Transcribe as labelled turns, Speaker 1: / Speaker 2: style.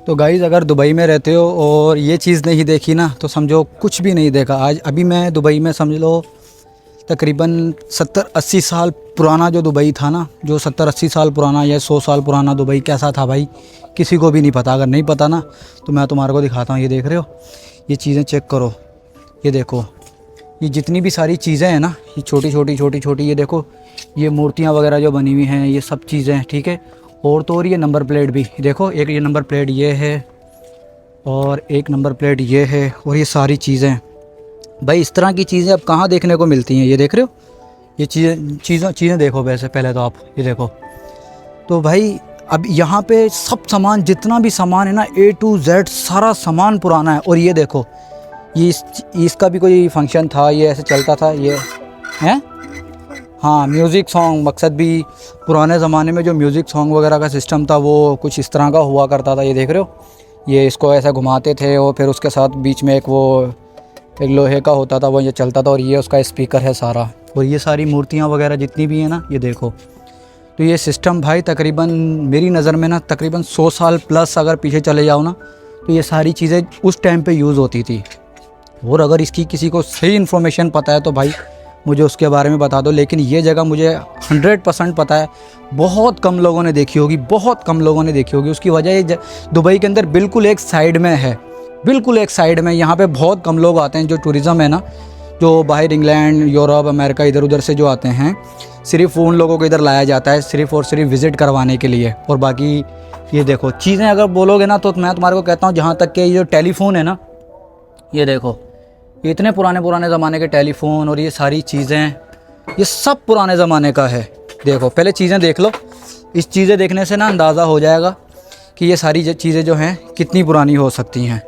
Speaker 1: तो गाइज़ अगर दुबई में रहते हो और ये चीज़ नहीं देखी ना तो समझो कुछ भी नहीं देखा। आज अभी मैं दुबई में समझ लो तकरीबन 70-80 साल पुराना जो दुबई था ना, जो 70-80 साल पुराना या 100 साल पुराना दुबई कैसा था भाई, किसी को भी नहीं पता। अगर नहीं पता ना तो मैं तुम्हारे को दिखाता हूँ। ये देख रहे हो, ये चीज़ें चेक करो, ये देखो, ये जितनी भी सारी चीज़ें हैं ना, ये छोटी छोटी, ये देखो, ये मूर्तियाँ वगैरह जो बनी हुई हैं, ये सब चीज़ें, ठीक है। और तो और ये नंबर प्लेट भी देखो, एक ये नंबर प्लेट ये है और एक नंबर प्लेट ये है, और ये सारी चीज़ें भाई, इस तरह की चीज़ें अब कहाँ देखने को मिलती हैं। ये देख रहे हो, ये चीज़ें देखो। वैसे पहले तो आप ये देखो, तो भाई अब यहाँ पे सब सामान, जितना भी सामान है ना, A to Z सारा सामान पुराना है। और ये देखो, ये इसका भी कोई फंक्शन था, ये ऐसे चलता था, ये है हाँ म्यूज़िक सॉन्ग। मकसद भी पुराने ज़माने में जो म्यूज़िक सॉन्ग वगैरह का सिस्टम था वो कुछ इस तरह का हुआ करता था। ये देख रहे हो, ये इसको ऐसा घुमाते थे और फिर उसके साथ बीच में एक लोहे का होता था, वो ये चलता था, और ये उसका स्पीकर है सारा। और ये सारी मूर्तियाँ वगैरह जितनी भी हैं ना, ये देखो। तो ये सिस्टम भाई तकरीबन मेरी नज़र में ना तकरीबन 100 साल प्लस अगर पीछे चले जाओ ना, तो ये सारी चीज़ें उस टाइम पे यूज़ होती थी। और अगर इसकी किसी को सही इन्फॉर्मेशन पता है तो भाई मुझे उसके बारे में बता दो। लेकिन ये जगह मुझे 100% पता है, बहुत कम लोगों ने देखी होगी, बहुत कम लोगों ने देखी होगी। उसकी वजह ये दुबई के अंदर बिल्कुल एक साइड में है, बिल्कुल एक साइड में। यहाँ पे बहुत कम लोग आते हैं। जो टूरिज़्म है ना, जो बाहर इंग्लैंड, यूरोप, अमेरिका इधर उधर से जो आते हैं, सिर्फ उन लोगों को इधर लाया जाता है सिर्फ़ और सिर्फ विज़िट करवाने के लिए। और बाकी ये देखो चीज़ें अगर बोलोगे ना तो मैं तुम्हारे को कहता हूँ, जहाँ तक कि ये जो टेलीफोन है ना, ये देखो, ये इतने पुराने ज़माने के टेलीफोन और ये सारी चीज़ें, ये सब पुराने ज़माने का है। देखो पहले चीज़ें देख लो, इस चीज़ें देखने से ना अंदाज़ा हो जाएगा कि ये सारी चीज़ें जो हैं कितनी पुरानी हो सकती हैं।